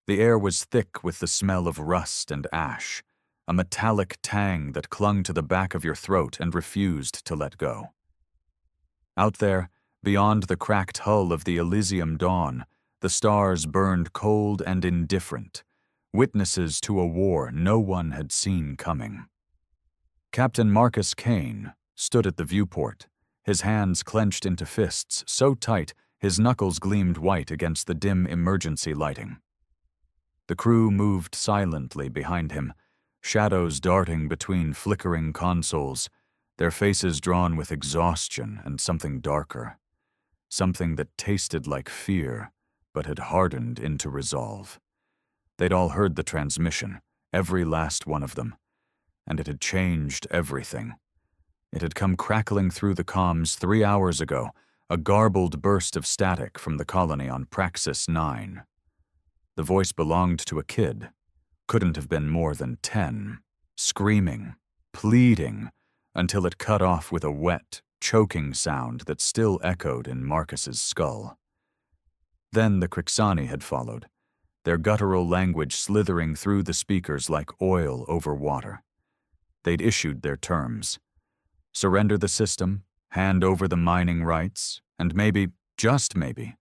The air was thick with the smell of rust and ash, a metallic tang that clung to the back of your throat and refused to let go. Out there, beyond the cracked hull of the Elysium Dawn, the stars burned cold and indifferent, witnesses to a war no one had seen coming. Captain Marcus Kane stood at the viewport, his hands clenched into fists so tight his knuckles gleamed white against the dim emergency lighting. The crew moved silently behind him, shadows darting between flickering consoles, their faces drawn with exhaustion and something darker, something that tasted like fear but had hardened into resolve. They'd all heard the transmission, every last one of them, and it had changed everything. It had come crackling through the comms 3 hours ago, a garbled burst of static from the colony on Praxis 9. The voice belonged to a kid, couldn't have been more than 10, screaming, pleading, until it cut off with a wet, choking sound that still echoed in Marcus's skull. Then the Crixani had followed, their guttural language slithering through the speakers like oil over water. They'd issued their terms. Surrender the system, hand over the mining rights, and maybe, just maybe,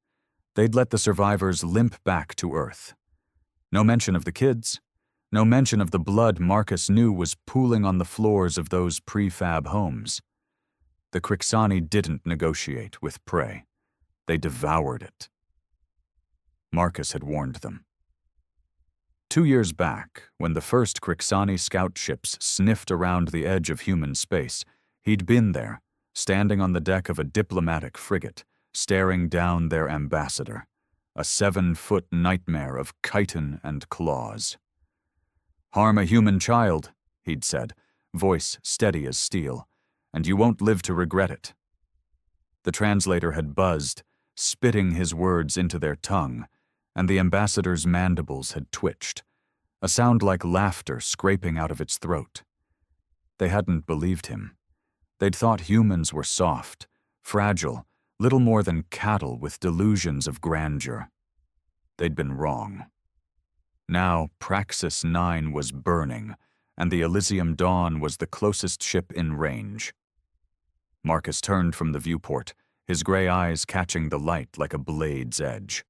they'd let the survivors limp back to Earth. No mention of the kids, no mention of the blood Marcus knew was pooling on the floors of those prefab homes. The Crixani didn't negotiate with prey. They devoured it. Marcus had warned them. 2 years back, when the first Crixani scout ships sniffed around the edge of human space, he'd been there, standing on the deck of a diplomatic frigate, staring down their ambassador, a 7-foot nightmare of chitin and claws. "Harm a human child," he'd said, voice steady as steel, "and you won't live to regret it." The translator had buzzed, spitting his words into their tongue, and the ambassador's mandibles had twitched, a sound like laughter scraping out of its throat. They hadn't believed him. They'd thought humans were soft, fragile, little more than cattle with delusions of grandeur. They'd been wrong. Now Praxis 9 was burning, and the Elysium Dawn was the closest ship in range. Marcus turned from the viewport, his gray eyes catching the light like a blade's edge.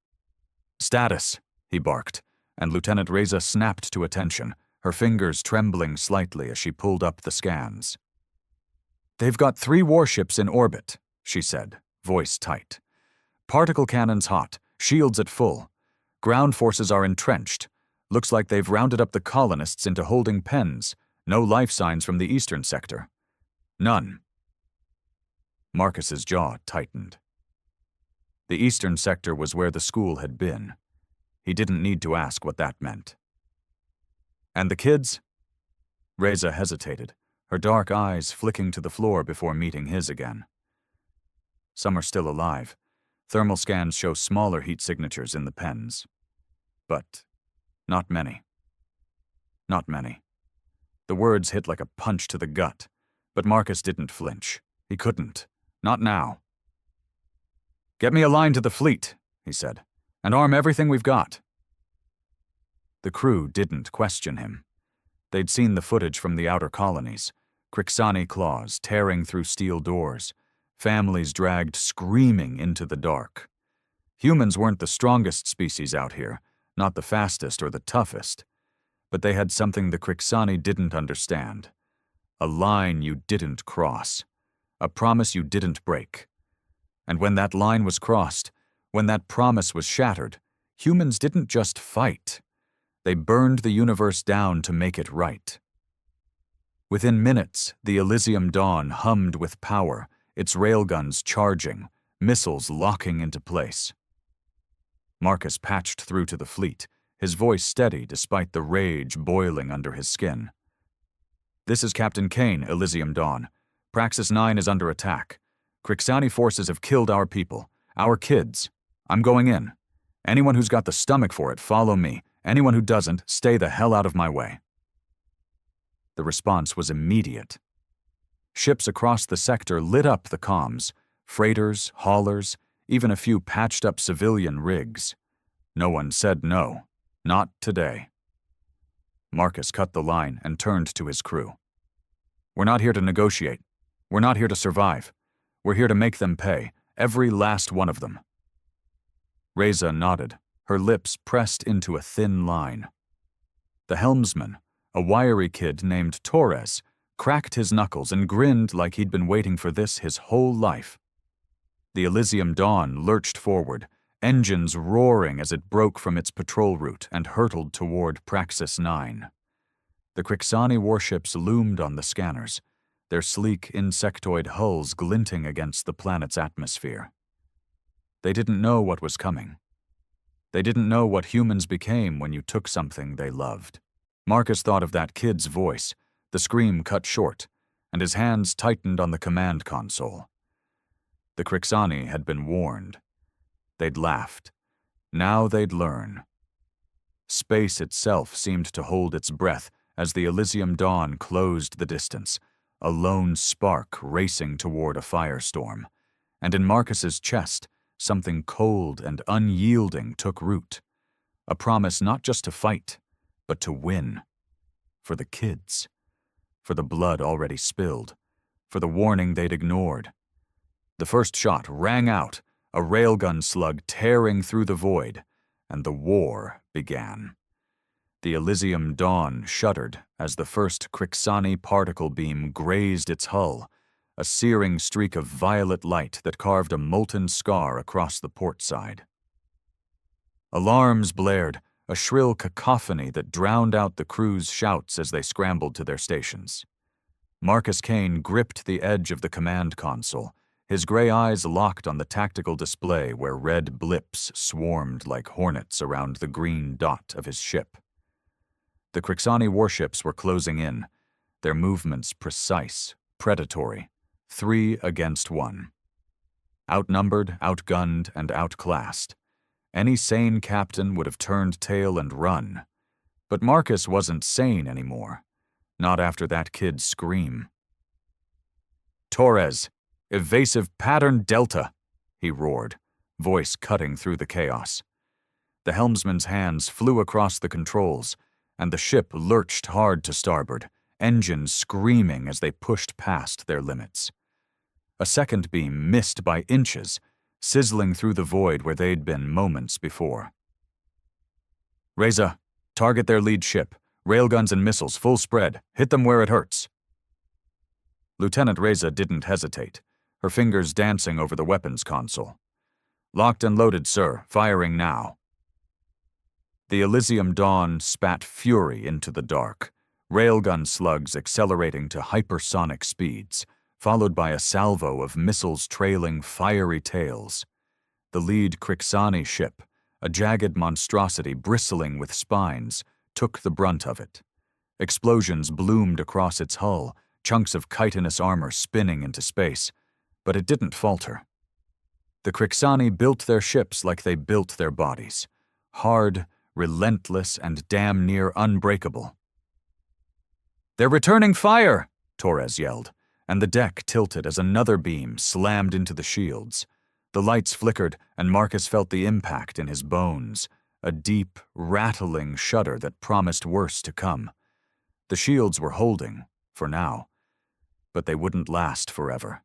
"Status," he barked, and Lieutenant Reza snapped to attention, her fingers trembling slightly as she pulled up the scans. "They've got 3 warships in orbit," she said, voice tight. "Particle cannons hot, shields at full. Ground forces are entrenched. Looks like they've rounded up the colonists into holding pens. No life signs from the eastern sector. None." Marcus's jaw tightened. The eastern sector was where the school had been. He didn't need to ask what that meant. "And the kids?" Reza hesitated, her dark eyes flicking to the floor before meeting his again. "Some are still alive. Thermal scans show smaller heat signatures in the pens. But not many. Not many." The words hit like a punch to the gut, but Marcus didn't flinch. He couldn't. Not now. "Get me a line to the fleet," he said, "and arm everything we've got." The crew didn't question him. They'd seen the footage from the outer colonies, Crixani claws tearing through steel doors, families dragged screaming into the dark. Humans weren't the strongest species out here, not the fastest or the toughest, but they had something the Crixani didn't understand. A line you didn't cross, a promise you didn't break. And when that line was crossed, when that promise was shattered, humans didn't just fight. They burned the universe down to make it right. Within minutes, the Elysium Dawn hummed with power, its railguns charging, missiles locking into place. Marcus patched through to the fleet, his voice steady despite the rage boiling under his skin. "This is Captain Kane, Elysium Dawn. Praxis 9 is under attack. Crixani forces have killed our people, our kids. I'm going in. Anyone who's got the stomach for it, follow me. Anyone who doesn't, stay the hell out of my way." The response was immediate. Ships across the sector lit up the comms, freighters, haulers, even a few patched-up civilian rigs. No one said no. Not today. Marcus cut the line and turned to his crew. We're not here to negotiate. We're not here to survive. We're here to make them pay, every last one of them. Reza nodded, her lips pressed into a thin line. The helmsman, a wiry kid named Torres, cracked his knuckles and grinned like he'd been waiting for this his whole life. The Elysium Dawn lurched forward, engines roaring as it broke from its patrol route and hurtled toward Praxis 9. The Crixani warships loomed on the scanners, their sleek insectoid hulls glinting against the planet's atmosphere. They didn't know what was coming. They didn't know what humans became when you took something they loved. Marcus thought of that kid's voice, the scream cut short, and his hands tightened on the command console. The Crixani had been warned. They'd laughed. Now they'd learn. Space itself seemed to hold its breath as the Elysium Dawn closed the distance, a lone spark racing toward a firestorm, and in Marcus's chest, something cold and unyielding took root, a promise not just to fight, but to win. For the kids. For the blood already spilled. For the warning they'd ignored. The first shot rang out, a railgun slug tearing through the void, and the war began. The Elysium Dawn shuddered as the first Crixani particle beam grazed its hull, a searing streak of violet light that carved a molten scar across the port side. Alarms blared, a shrill cacophony that drowned out the crew's shouts as they scrambled to their stations. Marcus Kane gripped the edge of the command console, his gray eyes locked on the tactical display where red blips swarmed like hornets around the green dot of his ship. The Crixani warships were closing in, their movements precise, predatory, 3 against 1. Outnumbered, outgunned, and outclassed. Any sane captain would have turned tail and run. But Marcus wasn't sane anymore. Not after that kid's scream. Torres, evasive pattern Delta, he roared, voice cutting through the chaos. The helmsman's hands flew across the controls, and the ship lurched hard to starboard, engines screaming as they pushed past their limits. A second beam missed by inches, sizzling through the void where they'd been moments before. Reza, target their lead ship. Railguns and missiles full spread. Hit them where it hurts. Lieutenant Reza didn't hesitate, her fingers dancing over the weapons console. Locked and loaded, sir. Firing now. The Elysium Dawn spat fury into the dark, railgun slugs accelerating to hypersonic speeds, followed by a salvo of missiles trailing fiery tails. The lead Crixani ship, a jagged monstrosity bristling with spines, took the brunt of it. Explosions bloomed across its hull, chunks of chitinous armor spinning into space, but it didn't falter. The Crixani built their ships like they built their bodies, hard, relentless, and damn near unbreakable. "They're returning fire!" Torres yelled, and the deck tilted as another beam slammed into the shields. The lights flickered, and Marcus felt the impact in his bones, a deep, rattling shudder that promised worse to come. The shields were holding, for now, but they wouldn't last forever.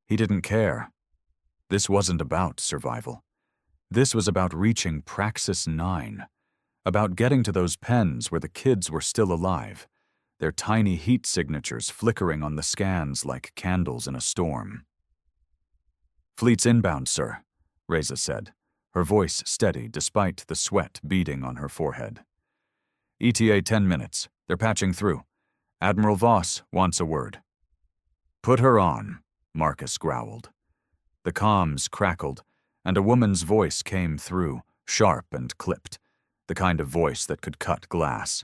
He didn't care. This wasn't about survival. This was about reaching Praxis 9, about getting to those pens where the kids were still alive, their tiny heat signatures flickering on the scans like candles in a storm. "Fleet's inbound, sir," Reza said, her voice steady despite the sweat beading on her forehead. "ETA 10 minutes. They're patching through. Admiral Voss wants a word." "Put her on," Marcus growled. The comms crackled, and a woman's voice came through, sharp and clipped, the kind of voice that could cut glass.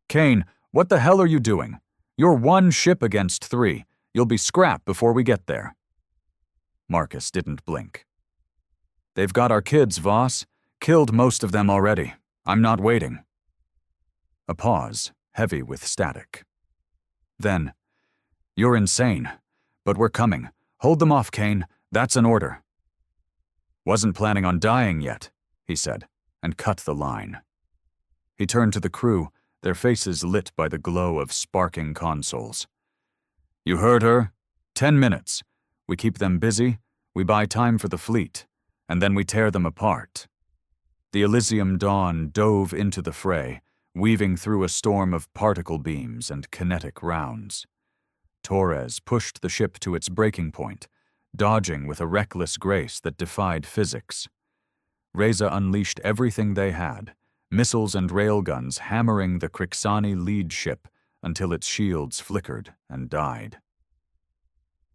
"Kane, what the hell are you doing? You're 1 ship against 3. You'll be scrap before we get there." Marcus didn't blink. "They've got our kids, Voss. Killed most of them already. I'm not waiting." A pause, heavy with static. Then, "You're insane, but we're coming. Hold them off, Kane. That's an order." "Wasn't planning on dying yet," he said, and cut the line. He turned to the crew, their faces lit by the glow of sparking consoles. "You heard her? 10 minutes. We keep them busy, we buy time for the fleet, and then we tear them apart." The Elysium Dawn dove into the fray, weaving through a storm of particle beams and kinetic rounds. Torres pushed the ship to its breaking point, dodging with a reckless grace that defied physics. Reza unleashed everything they had, missiles and railguns hammering the Crixani lead ship until its shields flickered and died.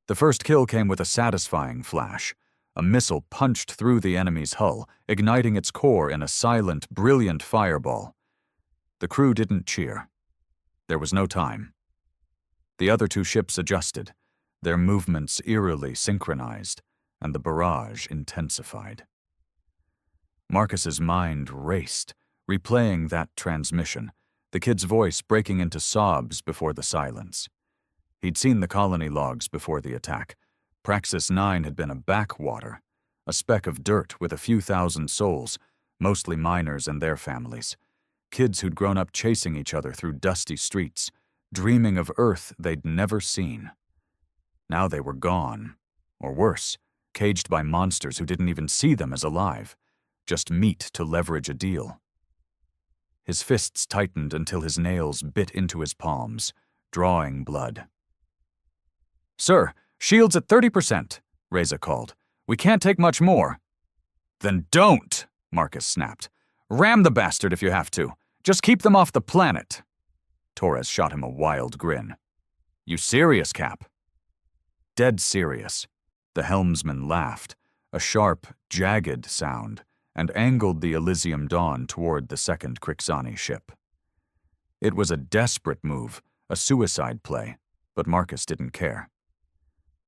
The first kill came with a satisfying flash. A missile punched through the enemy's hull, igniting its core in a silent, brilliant fireball. The crew didn't cheer. There was no time. The other two ships adjusted, their movements eerily synchronized, and the barrage intensified. Marcus's mind raced, replaying that transmission, the kid's voice breaking into sobs before the silence. He'd seen the colony logs before the attack. Praxis 9 had been a backwater, a speck of dirt with a few thousand souls, mostly miners and their families, kids who'd grown up chasing each other through dusty streets, dreaming of Earth they'd never seen. Now they were gone, or worse, caged by monsters who didn't even see them as alive, just meat to leverage a deal. His fists tightened until his nails bit into his palms, drawing blood. "Sir, shields at 30%, Reza called. "We can't take much more." "Then don't," Marcus snapped. "Ram the bastard if you have to. Just keep them off the planet." Torres shot him a wild grin. "You serious, Cap?" "Dead serious." The helmsman laughed, a sharp, jagged sound, and angled the Elysium Dawn toward the second Crixani ship. It was a desperate move, a suicide play, but Marcus didn't care.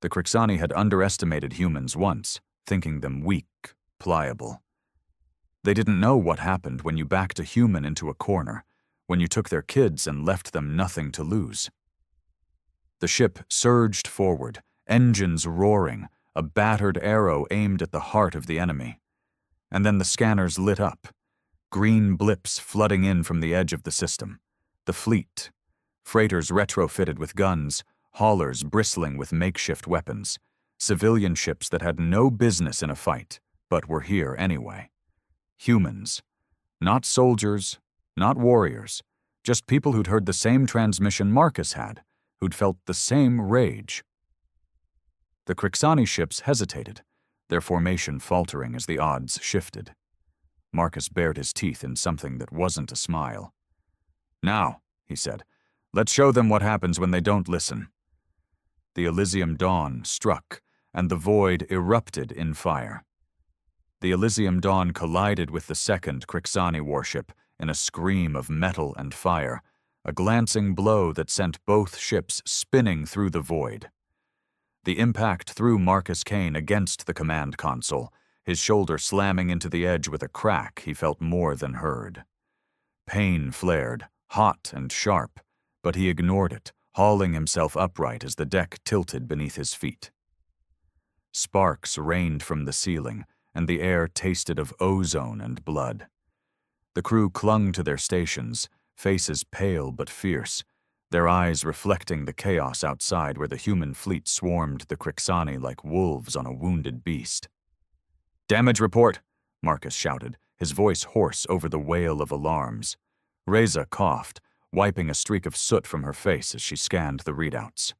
The Crixani had underestimated humans once, thinking them weak, pliable. They didn't know what happened when you backed a human into a corner, when you took their kids and left them nothing to lose. The ship surged forward, engines roaring, a battered arrow aimed at the heart of the enemy. And then the scanners lit up, green blips flooding in from the edge of the system. The fleet, freighters retrofitted with guns, haulers bristling with makeshift weapons, civilian ships that had no business in a fight, but were here anyway. Humans. Not soldiers, not warriors, just people who'd heard the same transmission Marcus had, who'd felt the same rage. The Crixani ships hesitated, their formation faltering as the odds shifted. Marcus bared his teeth in something that wasn't a smile. "Now," he said, "let's show them what happens when they don't listen." The Elysium Dawn struck, and the void erupted in fire. The Elysium Dawn collided with the second Crixani warship in a scream of metal and fire, a glancing blow that sent both ships spinning through the void. The impact threw Marcus Kane against the command console, his shoulder slamming into the edge with a crack he felt more than heard. Pain flared, hot and sharp, but he ignored it, hauling himself upright as the deck tilted beneath his feet. Sparks rained from the ceiling, and the air tasted of ozone and blood. The crew clung to their stations, faces pale but fierce, their eyes reflecting the chaos outside where the human fleet swarmed the Crixani like wolves on a wounded beast. "Damage report," Marcus shouted, his voice hoarse over the wail of alarms. Reza coughed, wiping a streak of soot from her face as she scanned the readouts.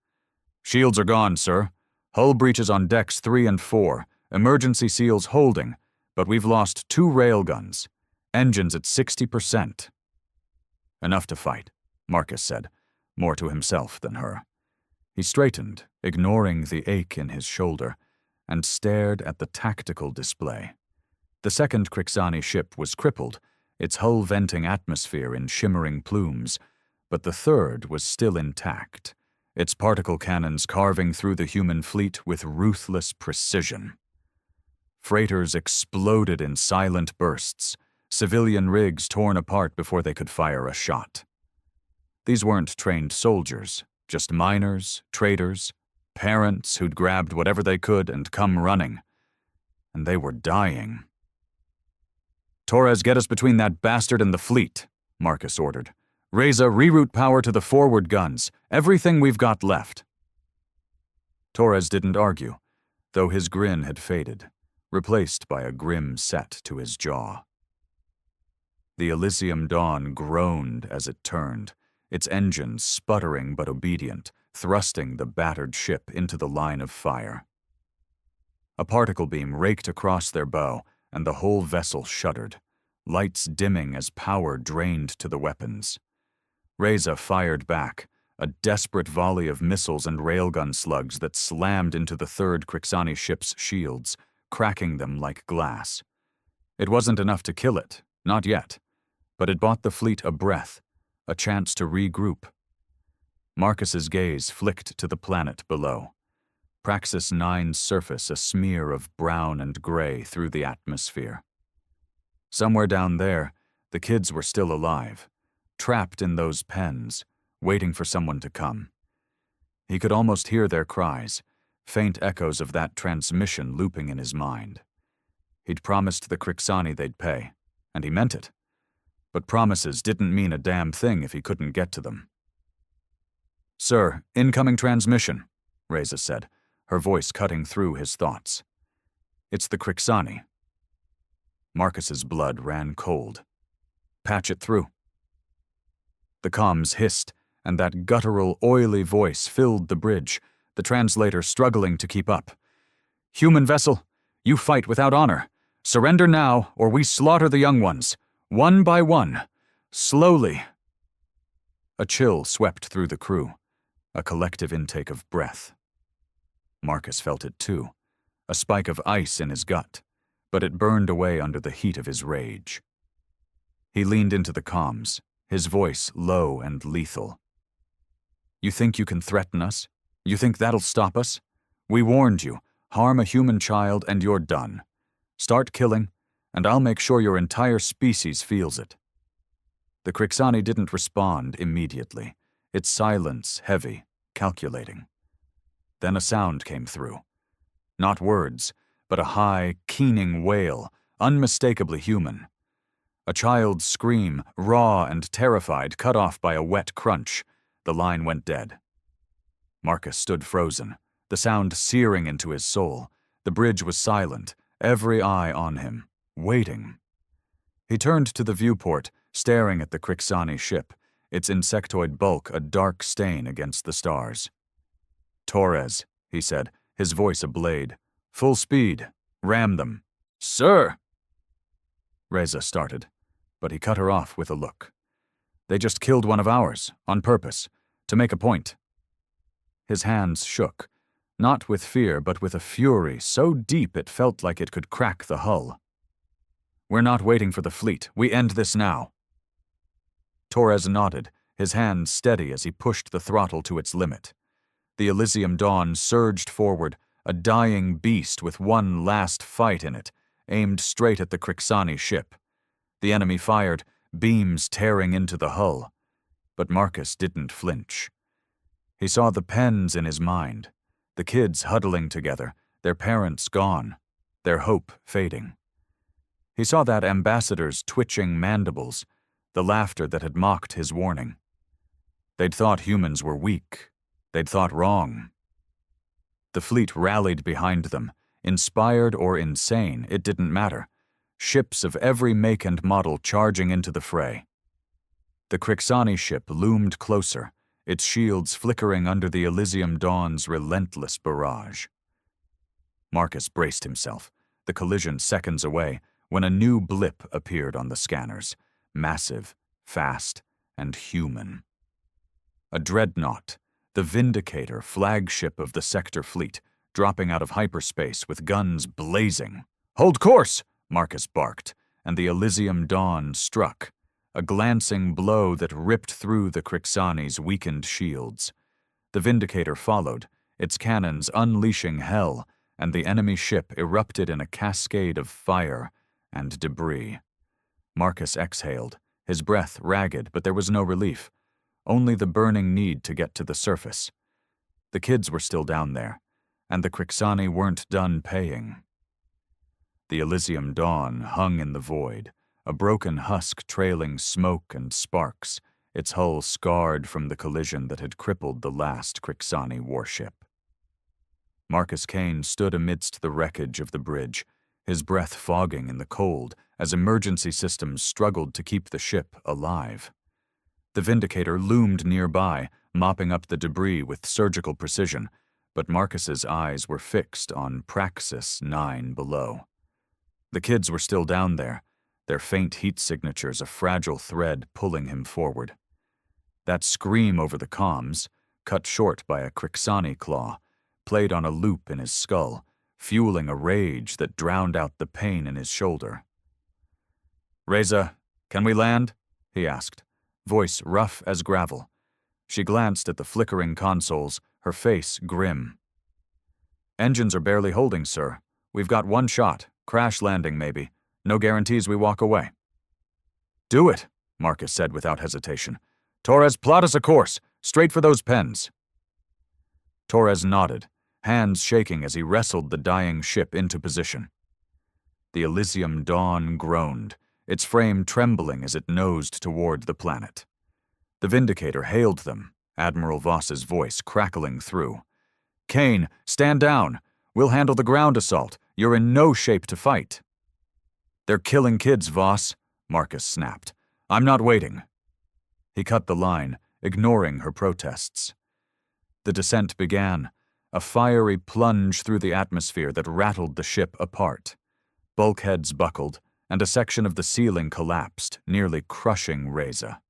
"Shields are gone, sir. Hull breaches on decks 3 and 4, emergency seals holding, but we've lost 2 railguns. Engines at 60%. "Enough to fight," Marcus said, more to himself than her. He straightened, ignoring the ache in his shoulder, and stared at the tactical display. The second Crixani ship was crippled, its hull venting atmosphere in shimmering plumes, but the third was still intact, its particle cannons carving through the human fleet with ruthless precision. Freighters exploded in silent bursts, civilian rigs torn apart before they could fire a shot. These weren't trained soldiers, just miners, traders, parents who'd grabbed whatever they could and come running. And they were dying. "Torres, get us between that bastard and the fleet," Marcus ordered. "Reza, reroute power to the forward guns. Everything we've got left." Torres didn't argue, though his grin had faded, replaced by a grim set to his jaw. The Elysium Dawn groaned as it turned, its engines sputtering but obedient, thrusting the battered ship into the line of fire. A particle beam raked across their bow, and the whole vessel shuddered, lights dimming as power drained to the weapons. Reza fired back, a desperate volley of missiles and railgun slugs that slammed into the third Crixani ship's shields, cracking them like glass. It wasn't enough to kill it, not yet, but it bought the fleet a breath, a chance to regroup. Marcus's gaze flicked to the planet below. Praxis 9's surface a smear of brown and gray through the atmosphere. Somewhere down there, the kids were still alive, trapped in those pens, waiting for someone to come. He could almost hear their cries, faint echoes of that transmission looping in his mind. He'd promised the Crixani they'd pay, and he meant it. But promises didn't mean a damn thing if he couldn't get to them. "Sir, incoming transmission," Reza said, her voice cutting through his thoughts. "It's the Crixani." Marcus's blood ran cold. "Patch it through." The comms hissed, and that guttural, oily voice filled the bridge, the translator struggling to keep up. "Human vessel, you fight without honor. Surrender now, or we slaughter the young ones. One by one. Slowly." A chill swept through the crew, a collective intake of breath. Marcus felt it too, a spike of ice in his gut, but it burned away under the heat of his rage. He leaned into the comms, his voice low and lethal. "You think you can threaten us? You think that'll stop us? We warned you. Harm a human child and you're done. Start killing, and I'll make sure your entire species feels it." The Crixani didn't respond immediately, its silence heavy, calculating. Then a sound came through. Not words, but a high, keening wail, unmistakably human. A child's scream, raw and terrified, cut off by a wet crunch. The line went dead. Marcus stood frozen, the sound searing into his soul. The bridge was silent, every eye on him, waiting. He turned to the viewport, staring at the Crixani ship, its insectoid bulk a dark stain against the stars. "Torres," he said, his voice a blade. "Full speed. Ram them." "Sir!" Reza started, but he cut her off with a look. "They just killed one of ours, on purpose, to make a point." His hands shook, not with fear but with a fury so deep it felt like it could crack the hull. "We're not waiting for the fleet. We end this now." Torres nodded, his hands steady as he pushed the throttle to its limit. The Elysium Dawn surged forward, a dying beast with one last fight in it, aimed straight at the Crixani ship. The enemy fired, beams tearing into the hull. But Marcus didn't flinch. He saw the pens in his mind, the kids huddling together, their parents gone, their hope fading. He saw that ambassador's twitching mandibles, the laughter that had mocked his warning. They'd thought humans were weak. They'd thought wrong. The fleet rallied behind them, inspired or insane, it didn't matter. Ships of every make and model charging into the fray. The Crixani ship loomed closer, its shields flickering under the Elysium Dawn's relentless barrage. Marcus braced himself, the collision seconds away, when a new blip appeared on the scanners, massive, fast, and human. A dreadnought, the Vindicator flagship of the sector fleet, dropping out of hyperspace with guns blazing. "Hold course!" Marcus barked, and the Elysium Dawn struck, a glancing blow that ripped through the Crixani's weakened shields. The Vindicator followed, its cannons unleashing hell, and the enemy ship erupted in a cascade of fire and debris. Marcus exhaled, his breath ragged, but there was no relief, only the burning need to get to the surface. The kids were still down there, and the Crixani weren't done paying. The Elysium Dawn hung in the void, a broken husk trailing smoke and sparks, its hull scarred from the collision that had crippled the last Crixani warship. Marcus Kane stood amidst the wreckage of the bridge, his breath fogging in the cold as emergency systems struggled to keep the ship alive. The Vindicator loomed nearby, mopping up the debris with surgical precision, but Marcus's eyes were fixed on Praxis 9 below. The kids were still down there, their faint heat signatures a fragile thread pulling him forward. That scream over the comms, cut short by a Crixani claw, played on a loop in his skull, fueling a rage that drowned out the pain in his shoulder. "Reza, can we land?" he asked, voice rough as gravel. She glanced at the flickering consoles, her face grim. "Engines are barely holding, sir. We've got one shot, crash landing maybe. No guarantees we walk away." "Do it," Marcus said without hesitation. "Torres, plot us a course, straight for those pens." Torres nodded, hands shaking as he wrestled the dying ship into position. The Elysium Dawn groaned, its frame trembling as it nosed toward the planet. The Vindicator hailed them, Admiral Voss's voice crackling through. "Kane, stand down. We'll handle the ground assault. You're in no shape to fight." "They're killing kids, Voss," Marcus snapped. "I'm not waiting." He cut the line, ignoring her protests. The descent began, a fiery plunge through the atmosphere that rattled the ship apart. Bulkheads buckled, and a section of the ceiling collapsed, nearly crushing Reza.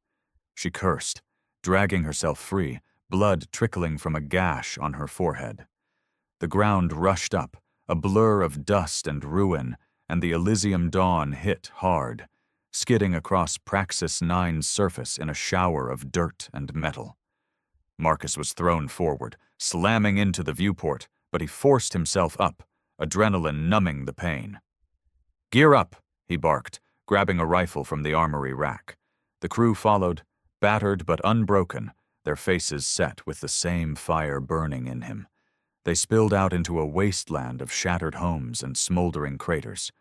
She cursed, dragging herself free, blood trickling from a gash on her forehead. The ground rushed up, a blur of dust and ruin, and the Elysium Dawn hit hard, skidding across Praxis 9's surface in a shower of dirt and metal. Marcus was thrown forward, slamming into the viewport, but he forced himself up, adrenaline numbing the pain. "Gear up," he barked, grabbing a rifle from the armory rack. The crew followed, battered but unbroken, their faces set with the same fire burning in him. They spilled out into a wasteland of shattered homes and smoldering craters.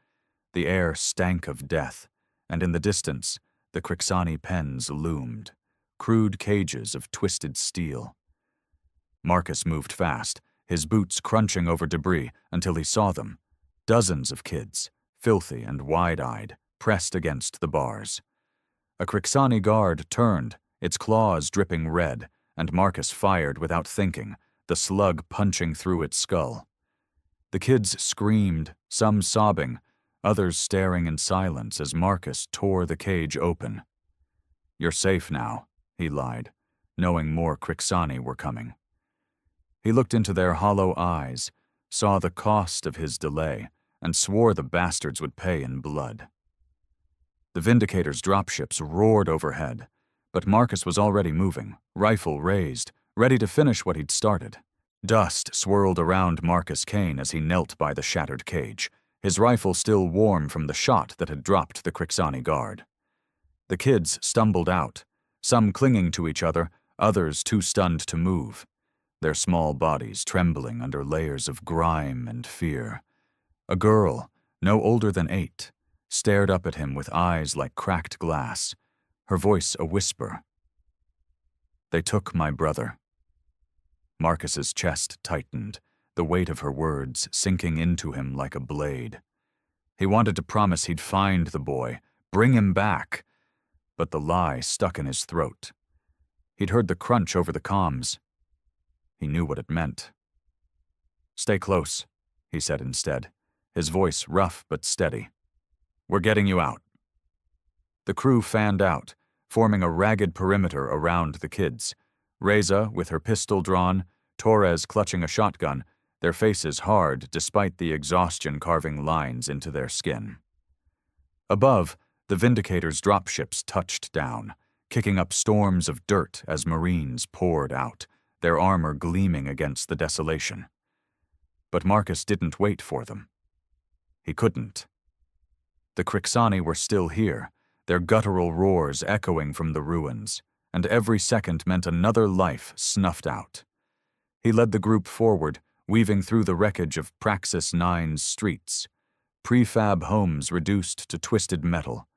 The air stank of death, and in the distance, the Crixani pens loomed, crude cages of twisted steel. Marcus moved fast, his boots crunching over debris until he saw them. Dozens of kids, filthy and wide-eyed, pressed against the bars. A Crixani guard turned, its claws dripping red, and Marcus fired without thinking, the slug punching through its skull. The kids screamed, some sobbing, others staring in silence as Marcus tore the cage open. "You're safe now," he lied, knowing more Crixani were coming. He looked into their hollow eyes, saw the cost of his delay, and swore the bastards would pay in blood. The Vindicator's dropships roared overhead, but Marcus was already moving, rifle raised, ready to finish what he'd started. Dust swirled around Marcus Kane as he knelt by the shattered cage, his rifle still warm from the shot that had dropped the Crixani guard. The kids stumbled out, some clinging to each other, others too stunned to move, their small bodies trembling under layers of grime and fear. A girl, no older than 8, stared up at him with eyes like cracked glass, her voice a whisper. "They took my brother." Marcus's chest tightened, the weight of her words sinking into him like a blade. He wanted to promise he'd find the boy, bring him back, but the lie stuck in his throat. He'd heard the crunch over the comms. He knew what it meant. "Stay close," he said instead, his voice rough but steady. "We're getting you out." The crew fanned out, forming a ragged perimeter around the kids. Reza, with her pistol drawn, Torres clutching a shotgun, their faces hard despite the exhaustion carving lines into their skin. Above, the Vindicator's dropships touched down, kicking up storms of dirt as Marines poured out, their armor gleaming against the desolation. But Marcus didn't wait for them. He couldn't. The Crixani were still here, their guttural roars echoing from the ruins, and every second meant another life snuffed out. He led the group forward, weaving through the wreckage of Praxis 9's streets, prefab homes reduced to twisted metal,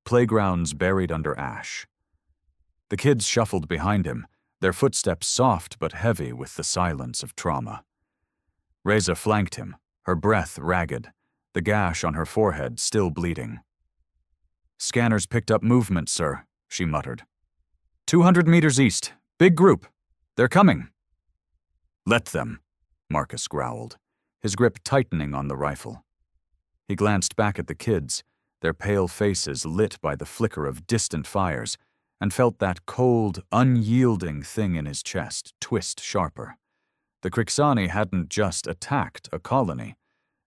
playgrounds buried under ash. The kids shuffled behind him, their footsteps soft but heavy with the silence of trauma. Reza flanked him, her breath ragged, the gash on her forehead still bleeding. "Scanners picked up movement, sir," she muttered. 200 meters east. Big group. They're coming." "Let them," Marcus growled, his grip tightening on the rifle. He glanced back at the kids, their pale faces lit by the flicker of distant fires, and felt that cold, unyielding thing in his chest twist sharper. The Crixani hadn't just attacked a colony.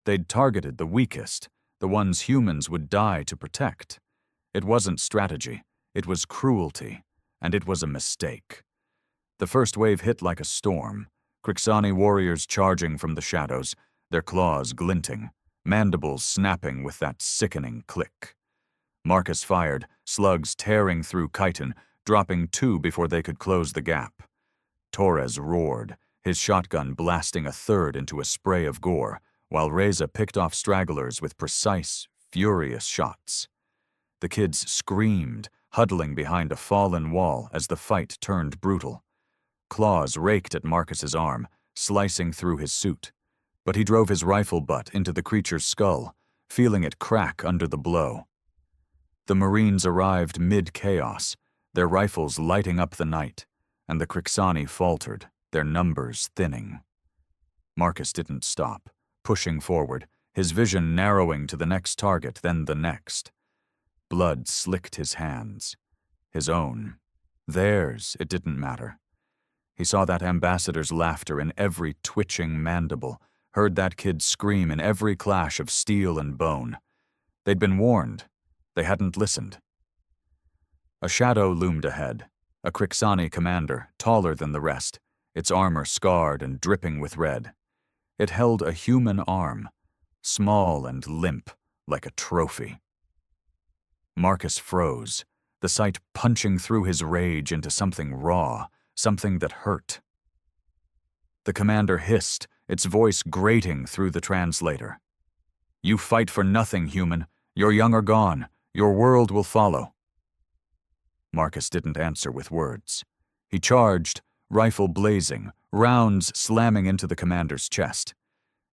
They'd targeted the weakest, the ones humans would die to protect. It wasn't strategy, it was cruelty, and it was a mistake. The first wave hit like a storm, Crixani warriors charging from the shadows, their claws glinting, mandibles snapping with that sickening click. Marcus fired, slugs tearing through chitin, dropping 2 before they could close the gap. Torres roared, his shotgun blasting a third into a spray of gore, while Reza picked off stragglers with precise, furious shots. The kids screamed, huddling behind a fallen wall as the fight turned brutal. Claws raked at Marcus's arm, slicing through his suit, but he drove his rifle butt into the creature's skull, feeling it crack under the blow. The Marines arrived mid-chaos, their rifles lighting up the night, and the Crixani faltered, their numbers thinning. Marcus didn't stop, pushing forward, his vision narrowing to the next target, then the next. Blood slicked his hands. His own. Theirs, it didn't matter. He saw that ambassador's laughter in every twitching mandible, heard that kid scream in every clash of steel and bone. They'd been warned. They hadn't listened. A shadow loomed ahead, a Crixani commander, taller than the rest, its armor scarred and dripping with red. It held a human arm, small and limp, like a trophy. Marcus froze, the sight punching through his rage into something raw, something that hurt. The commander hissed, its voice grating through the translator. "You fight for nothing, human. Your young are gone. Your world will follow." Marcus didn't answer with words. He charged, rifle blazing, rounds slamming into the commander's chest.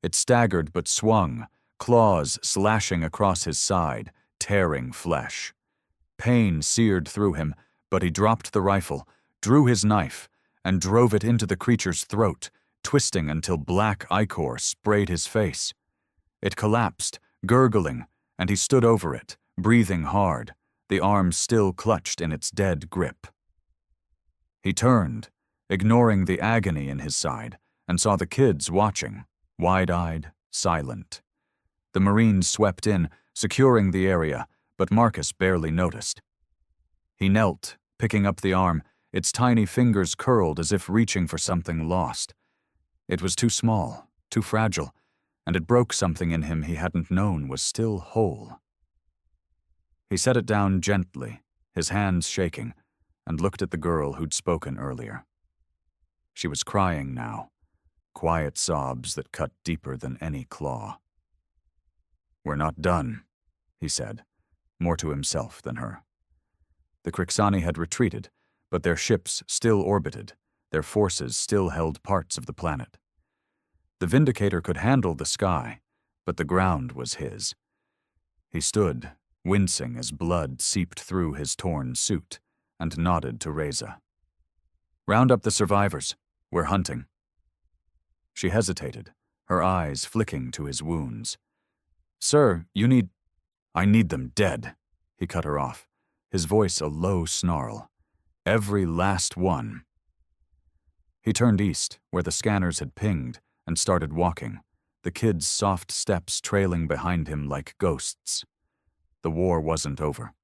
It staggered but swung, claws slashing across his side, tearing flesh. Pain seared through him, but he dropped the rifle, drew his knife, and drove it into the creature's throat, twisting until black ichor sprayed his face. It collapsed, gurgling, and he stood over it, breathing hard, the arm still clutched in its dead grip. He turned, ignoring the agony in his side, and saw the kids watching, wide-eyed, silent. The Marines swept in, securing the area, but Marcus barely noticed. He knelt, picking up the arm, its tiny fingers curled as if reaching for something lost. It was too small, too fragile, and it broke something in him he hadn't known was still whole. He set it down gently, his hands shaking, and looked at the girl who'd spoken earlier. She was crying now, quiet sobs that cut deeper than any claw. "We're not done," he said, more to himself than her. The Crixani had retreated, but their ships still orbited, their forces still held parts of the planet. The Vindicator could handle the sky, but the ground was his. He stood, wincing as blood seeped through his torn suit, and nodded to Reza. "Round up the survivors. We're hunting." She hesitated, her eyes flicking to his wounds. "Sir, you need—" "I need them dead," he cut her off, his voice a low snarl. "Every last one." He turned east, where the scanners had pinged, and started walking, the kids' soft steps trailing behind him like ghosts. The war wasn't over.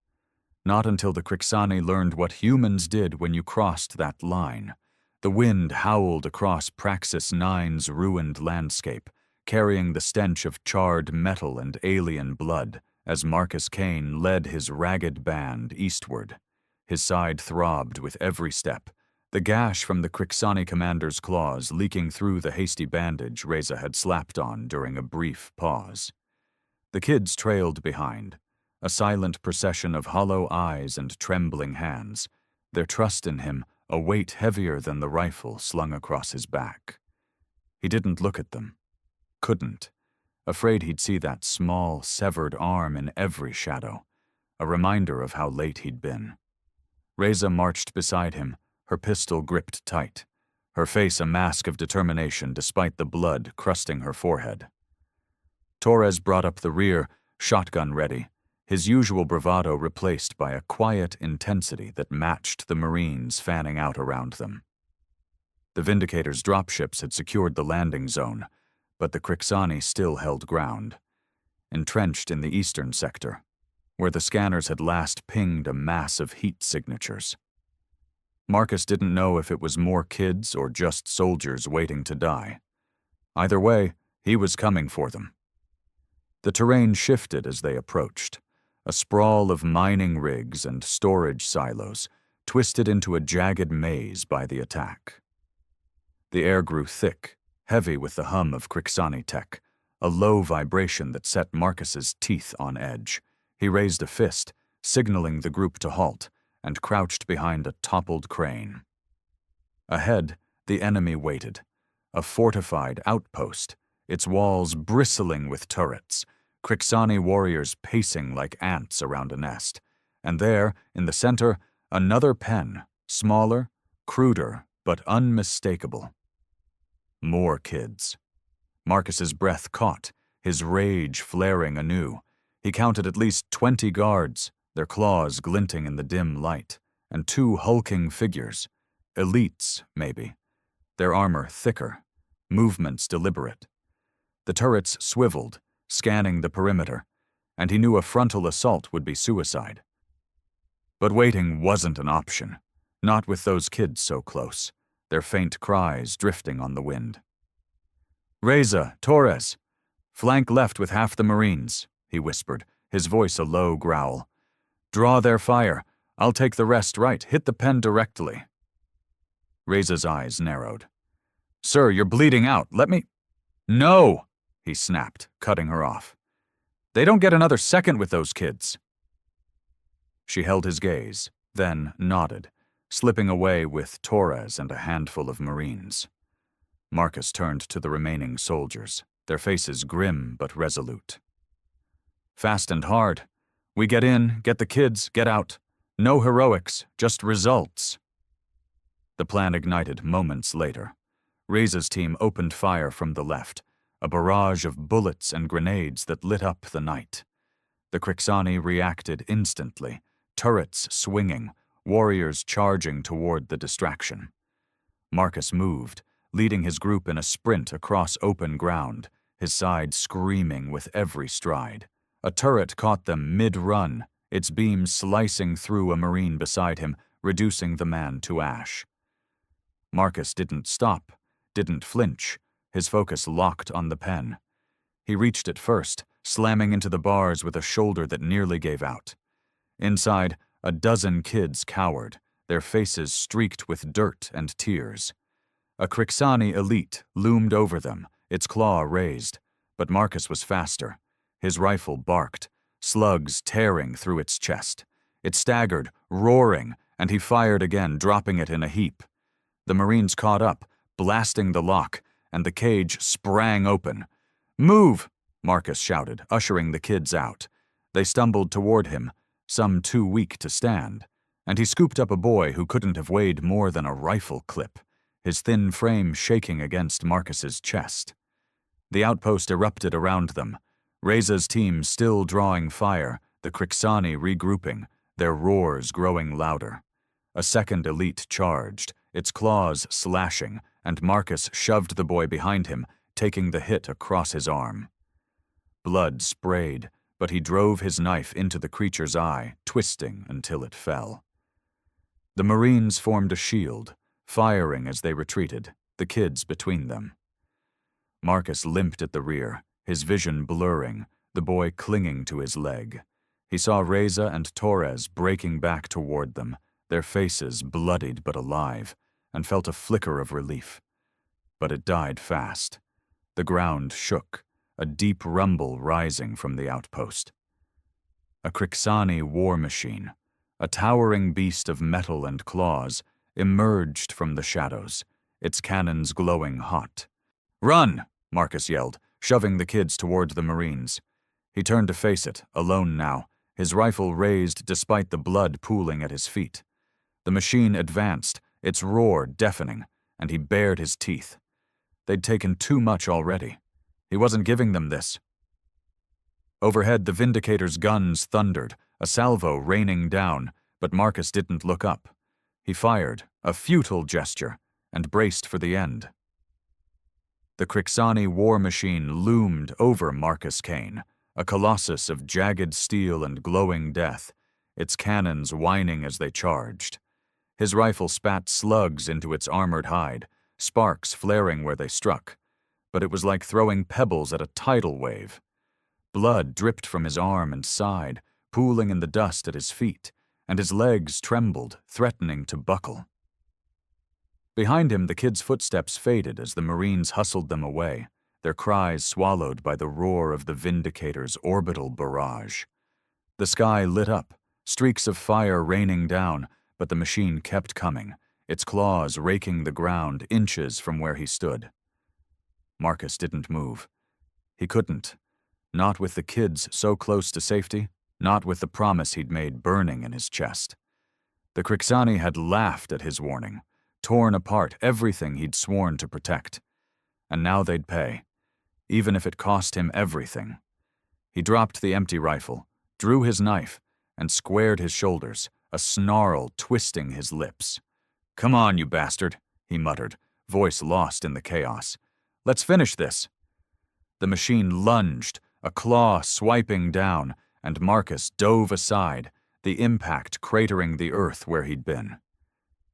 Not until the Crixani learned what humans did when you crossed that line. The wind howled across Praxis 9's ruined landscape, carrying the stench of charred metal and alien blood, as Marcus Kane led his ragged band eastward. His side throbbed with every step, the gash from the Crixani commander's claws leaking through the hasty bandage Reza had slapped on during a brief pause. The kids trailed behind, a silent procession of hollow eyes and trembling hands, their trust in him a weight heavier than the rifle slung across his back. He didn't look at them. Couldn't. Afraid he'd see that small, severed arm in every shadow, a reminder of how late he'd been. Reza marched beside him, her pistol gripped tight, her face a mask of determination despite the blood crusting her forehead. Torres brought up the rear, shotgun ready, his usual bravado replaced by a quiet intensity that matched the Marines fanning out around them. The Vindicator's dropships had secured the landing zone, but the Krixani still held ground, entrenched in the eastern sector, where the scanners had last pinged a mass of heat signatures. Marcus didn't know if it was more kids or just soldiers waiting to die. Either way, he was coming for them. The terrain shifted as they approached, a sprawl of mining rigs and storage silos, twisted into a jagged maze by the attack. The air grew thick, heavy with the hum of Krixani tech, a low vibration that set Marcus's teeth on edge. He raised a fist, signaling the group to halt, and crouched behind a toppled crane. Ahead, the enemy waited, a fortified outpost, its walls bristling with turrets, Krixani warriors pacing like ants around a nest, and there, in the center, another pen, smaller, cruder, but unmistakable. More kids. Marcus's breath caught, his rage flaring anew. He counted at least 20 guards, their claws glinting in the dim light, and 2 hulking figures, elites, maybe, their armor thicker, movements deliberate. The turrets swiveled, scanning the perimeter, and he knew a frontal assault would be suicide. But waiting wasn't an option, not with those kids so close, their faint cries drifting on the wind. "Reza, Torres, flank left with half the Marines," he whispered, his voice a low growl. "Draw their fire. I'll take the rest right. Hit the pen directly." Reza's eyes narrowed. "Sir, you're bleeding out. Let me—" "No!" he snapped, cutting her off. "They don't get another second with those kids." She held his gaze, then nodded, slipping away with Torres and a handful of Marines. Marcus turned to the remaining soldiers, their faces grim but resolute. "Fast and hard. We get in, get the kids, get out. No heroics, just results." The plan ignited moments later. Reza's team opened fire from the left, a barrage of bullets and grenades that lit up the night. The Krixani reacted instantly, turrets swinging, warriors charging toward the distraction. Marcus moved, leading his group in a sprint across open ground, his side screaming with every stride. A turret caught them mid-run, its beam slicing through a Marine beside him, reducing the man to ash. Marcus didn't stop, didn't flinch, his focus locked on the pen. He reached it first, slamming into the bars with a shoulder that nearly gave out. Inside, a dozen kids cowered, their faces streaked with dirt and tears. A Krixani elite loomed over them, its claw raised, but Marcus was faster. His rifle barked, slugs tearing through its chest. It staggered, roaring, and he fired again, dropping it in a heap. The Marines caught up, blasting the lock, and the cage sprang open. "Move!" Marcus shouted, ushering the kids out. They stumbled toward him, some too weak to stand, and he scooped up a boy who couldn't have weighed more than a rifle clip, his thin frame shaking against Marcus's chest. The outpost erupted around them, Reza's team still drawing fire, the Krixani regrouping, their roars growing louder. A second elite charged, its claws slashing, and Marcus shoved the boy behind him, taking the hit across his arm. Blood sprayed, but he drove his knife into the creature's eye, twisting until it fell. The Marines formed a shield, firing as they retreated, the kids between them. Marcus limped at the rear, his vision blurring, the boy clinging to his leg. He saw Reza and Torres breaking back toward them, their faces bloodied but alive, and felt a flicker of relief. But it died fast. The ground shook, a deep rumble rising from the outpost. A Crixani war machine, a towering beast of metal and claws, emerged from the shadows, its cannons glowing hot. "Run!" Marcus yelled, shoving the kids toward the Marines. He turned to face it, alone now, his rifle raised despite the blood pooling at his feet. The machine advanced, its roar deafening, and he bared his teeth. They'd taken too much already. He wasn't giving them this. Overhead, the Vindicator's guns thundered, a salvo raining down, but Marcus didn't look up. He fired, a futile gesture, and braced for the end. The Crixani war machine loomed over Marcus Kane, a colossus of jagged steel and glowing death, its cannons whining as they charged. His rifle spat slugs into its armored hide, sparks flaring where they struck, but it was like throwing pebbles at a tidal wave. Blood dripped from his arm and side, pooling in the dust at his feet, and his legs trembled, threatening to buckle. Behind him, the kids' footsteps faded as the Marines hustled them away, their cries swallowed by the roar of the Vindicator's orbital barrage. The sky lit up, streaks of fire raining down, but the machine kept coming, its claws raking the ground inches from where he stood. Marcus didn't move. He couldn't. Not with the kids so close to safety, not with the promise he'd made burning in his chest. The Crixani had laughed at his warning, torn apart everything he'd sworn to protect. And now they'd pay, even if it cost him everything. He dropped the empty rifle, drew his knife, and squared his shoulders, a snarl twisting his lips. "Come on, you bastard," he muttered, voice lost in the chaos. "Let's finish this." The machine lunged, a claw swiping down, and Marcus dove aside, the impact cratering the earth where he'd been.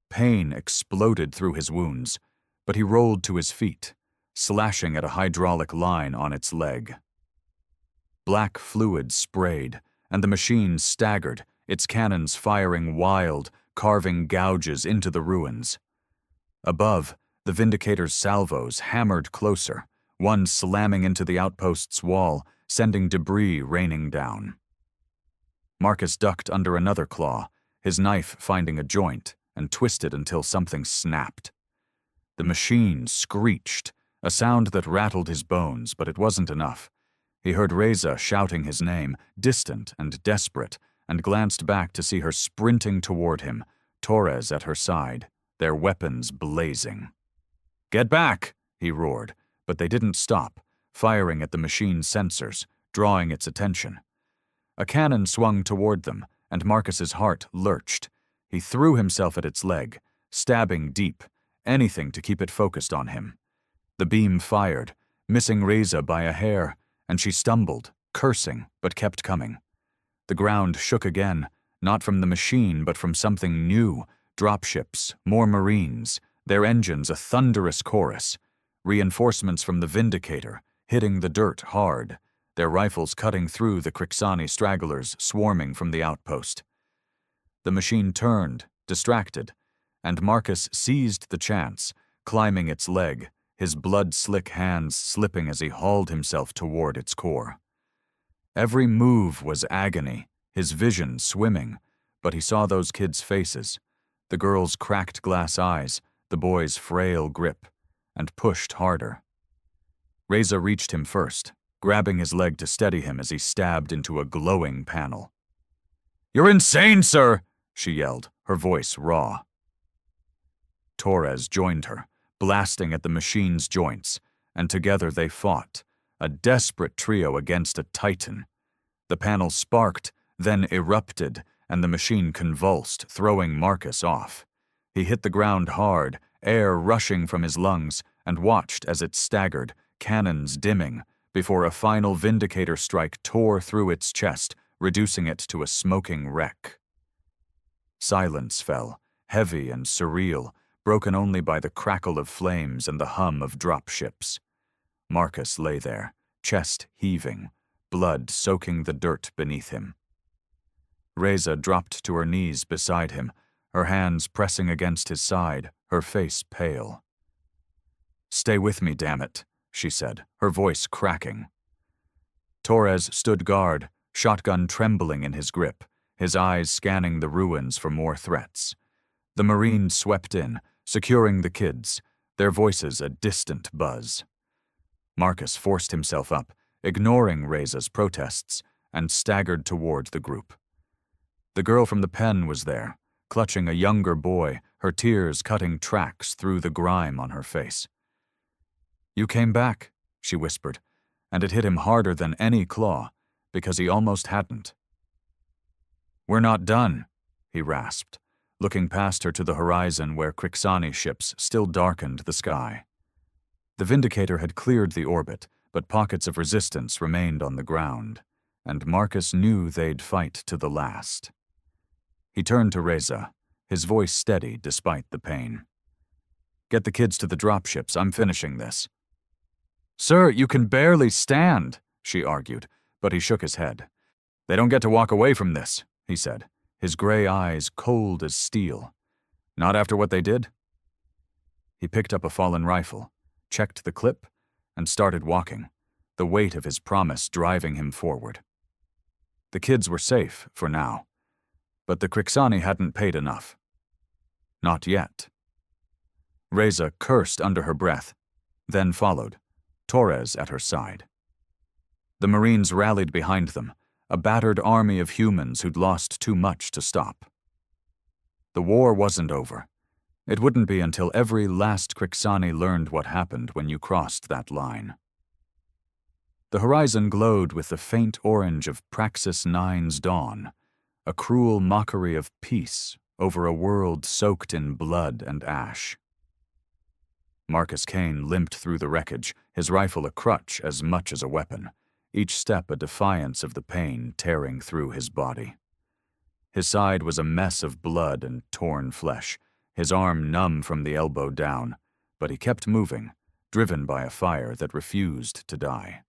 Pain exploded through his wounds, but he rolled to his feet, slashing at a hydraulic line on its leg. Black fluid sprayed, and the machine staggered, its cannons firing wild, carving gouges into the ruins. Above, the Vindicator's salvos hammered closer, one slamming into the outpost's wall, sending debris raining down. Marcus ducked under another claw, his knife finding a joint, and twisted until something snapped. The machine screeched, a sound that rattled his bones, but it wasn't enough. He heard Reza shouting his name, distant and desperate, and glanced back to see her sprinting toward him, Torres at her side, their weapons blazing. "Get back!" he roared, but they didn't stop, firing at the machine's sensors, drawing its attention. A cannon swung toward them, and Marcus's heart lurched. He threw himself at its leg, stabbing deep, anything to keep it focused on him. The beam fired, missing Reza by a hair, and she stumbled, cursing, but kept coming. The ground shook again, not from the machine but from something new, dropships, more Marines, their engines a thunderous chorus, reinforcements from the Vindicator, hitting the dirt hard, their rifles cutting through the Crixani stragglers swarming from the outpost. The machine turned, distracted, and Marcus seized the chance, climbing its leg, his blood-slick hands slipping as he hauled himself toward its core. Every move was agony, his vision swimming, but he saw those kids' faces, the girls' cracked glass eyes, the boy's frail grip, and pushed harder. Reza reached him first, grabbing his leg to steady him as he stabbed into a glowing panel. "You're insane, sir!" she yelled, her voice raw. Torres joined her, blasting at the machine's joints, and together they fought, a desperate trio against a titan. The panel sparked, then erupted, and the machine convulsed, throwing Marcus off. He hit the ground hard, air rushing from his lungs, and watched as it staggered, cannons dimming, before a final Vindicator strike tore through its chest, reducing it to a smoking wreck. Silence fell, heavy and surreal, broken only by the crackle of flames and the hum of dropships. Marcus lay there, chest heaving, blood soaking the dirt beneath him. Reza dropped to her knees beside him, her hands pressing against his side, her face pale. "Stay with me, damn it," she said, her voice cracking. Torres stood guard, shotgun trembling in his grip, his eyes scanning the ruins for more threats. The Marines swept in, securing the kids, their voices a distant buzz. Marcus forced himself up, ignoring Reza's protests, and staggered toward the group. The girl from the pen was there, clutching a younger boy, her tears cutting tracks through the grime on her face. "You came back," she whispered, and it hit him harder than any claw, because he almost hadn't. "We're not done," he rasped, looking past her to the horizon where Crixani ships still darkened the sky. The Vindicator had cleared the orbit, but pockets of resistance remained on the ground, and Marcus knew they'd fight to the last. He turned to Reza, his voice steady despite the pain. "Get the kids to the dropships, I'm finishing this." "Sir, you can barely stand," she argued, but he shook his head. "They don't get to walk away from this," he said, his gray eyes cold as steel. "Not after what they did?" He picked up a fallen rifle, checked the clip, and started walking, the weight of his promise driving him forward. The kids were safe for now, but the Crixani hadn't paid enough. Not yet. Reza cursed under her breath, then followed, Torres at her side. The Marines rallied behind them, a battered army of humans who'd lost too much to stop. The war wasn't over. It wouldn't be until every last Crixani learned what happened when you crossed that line. The horizon glowed with the faint orange of Praxis 9's dawn, a cruel mockery of peace over a world soaked in blood and ash. Marcus Kane limped through the wreckage, his rifle a crutch as much as a weapon, each step a defiance of the pain tearing through his body. His side was a mess of blood and torn flesh, his arm numb from the elbow down, but he kept moving, driven by a fire that refused to die.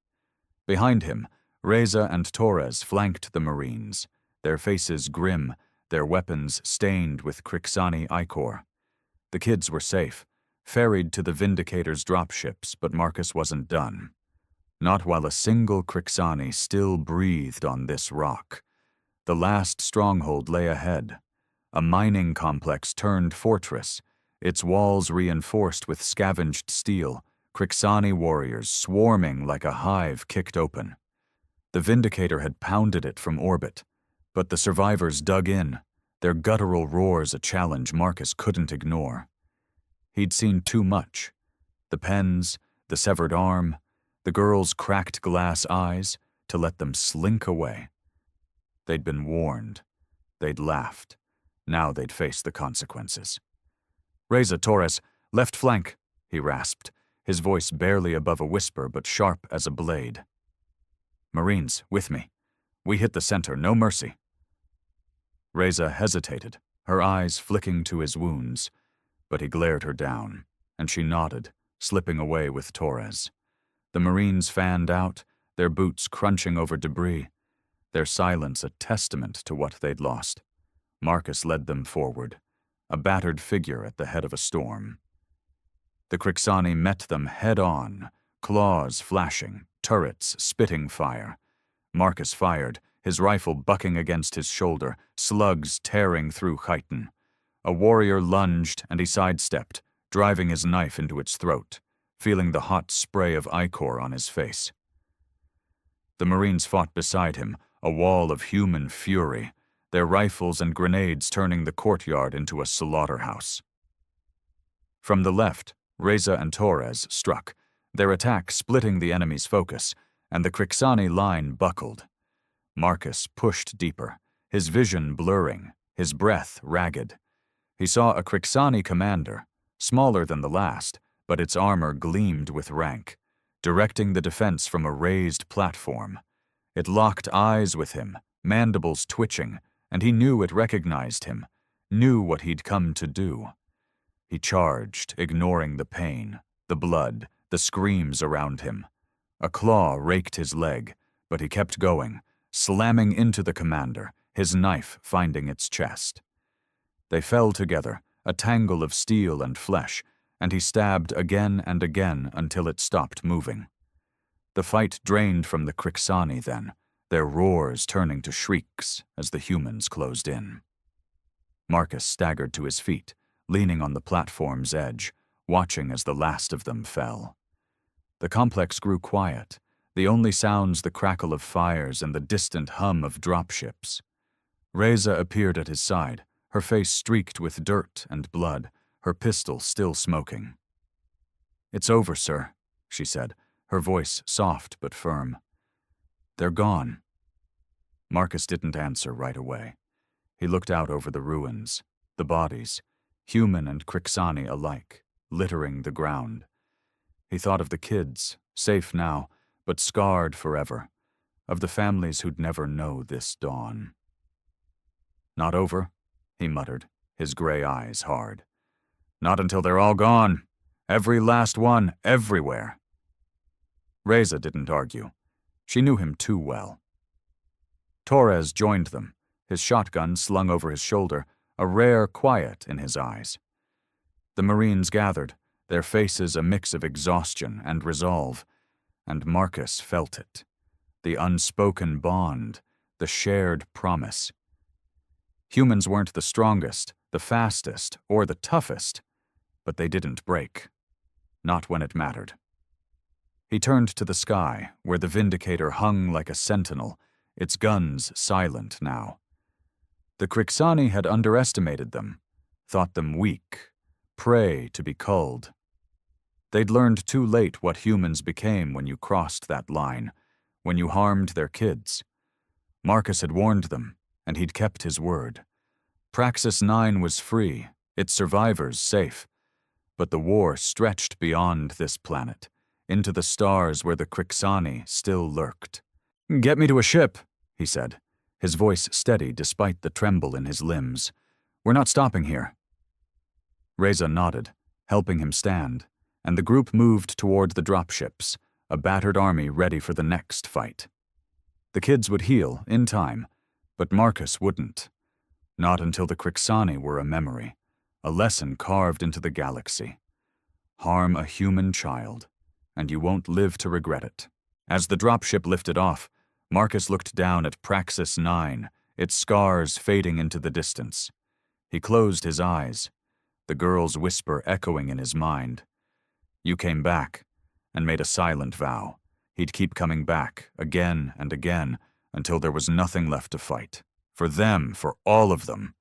Behind him, Reza and Torres flanked the Marines, their faces grim, their weapons stained with Crixani ichor. The kids were safe, ferried to the Vindicator's dropships, but Marcus wasn't done. Not while a single Crixani still breathed on this rock. The last stronghold lay ahead, a mining complex turned fortress, its walls reinforced with scavenged steel, Crixani warriors swarming like a hive kicked open. The Vindicator had pounded it from orbit, but the survivors dug in, their guttural roars a challenge Marcus couldn't ignore. He'd seen too much. The pens, the severed arm, the girl's cracked glass eyes, to let them slink away. They'd been warned. They'd laughed. Now they'd face the consequences. "Reza, Torres, left flank," he rasped, his voice barely above a whisper but sharp as a blade. "Marines, with me. We hit the center, no mercy." Reza hesitated, her eyes flicking to his wounds, but he glared her down, and she nodded, slipping away with Torres. The Marines fanned out, their boots crunching over debris, their silence a testament to what they'd lost. Marcus led them forward, a battered figure at the head of a storm. The Crixani met them head-on, claws flashing, turrets spitting fire. Marcus fired, his rifle bucking against his shoulder, slugs tearing through chitin. A warrior lunged and he sidestepped, driving his knife into its throat, feeling the hot spray of ichor on his face. The Marines fought beside him, a wall of human fury, their rifles and grenades turning the courtyard into a slaughterhouse. From the left, Reza and Torres struck, their attack splitting the enemy's focus, and the Crixani line buckled. Marcus pushed deeper, his vision blurring, his breath ragged. He saw a Crixani commander, smaller than the last, but its armor gleamed with rank, directing the defense from a raised platform. It locked eyes with him, mandibles twitching, and he knew it recognized him, knew what he'd come to do. He charged, ignoring the pain, the blood, the screams around him. A claw raked his leg, but he kept going, slamming into the commander, his knife finding its chest. They fell together, a tangle of steel and flesh, and he stabbed again and again until it stopped moving. The fight drained from the Crixani then, their roars turning to shrieks as the humans closed in. Marcus staggered to his feet, leaning on the platform's edge, watching as the last of them fell. The complex grew quiet, the only sounds the crackle of fires and the distant hum of dropships. Reza appeared at his side, her face streaked with dirt and blood, her pistol still smoking. "It's over, sir," she said, her voice soft but firm. "They're gone." Marcus didn't answer right away. He looked out over the ruins, the bodies, human and Crixani alike, littering the ground. He thought of the kids, safe now, but scarred forever, of the families who'd never know this dawn. "Not over," he muttered, his gray eyes hard. "Not until they're all gone. Every last one, everywhere." Reza didn't argue. She knew him too well. Torres joined them, his shotgun slung over his shoulder, a rare quiet in his eyes. The Marines gathered, their faces a mix of exhaustion and resolve, and Marcus felt it. The unspoken bond, the shared promise. Humans weren't the strongest, the fastest, or the toughest, but they didn't break. Not when it mattered. He turned to the sky, where the Vindicator hung like a sentinel, its guns silent now. The Crixani had underestimated them, thought them weak, prey to be culled. They'd learned too late what humans became when you crossed that line, when you harmed their kids. Marcus had warned them, and he'd kept his word. Praxis 9 was free, its survivors safe, but the war stretched beyond this planet, into the stars where the Crixani still lurked. "Get me to a ship," he said, his voice steady despite the tremble in his limbs. "We're not stopping here." Reza nodded, helping him stand, and the group moved toward the dropships, a battered army ready for the next fight. The kids would heal, in time, but Marcus wouldn't. Not until the Crixani were a memory, a lesson carved into the galaxy. Harm a human child, and you won't live to regret it. As the dropship lifted off, Marcus looked down at Praxis 9, its scars fading into the distance. He closed his eyes, the girl's whisper echoing in his mind. "You came back," and made a silent vow. He'd keep coming back, again and again, until there was nothing left to fight. For them, for all of them.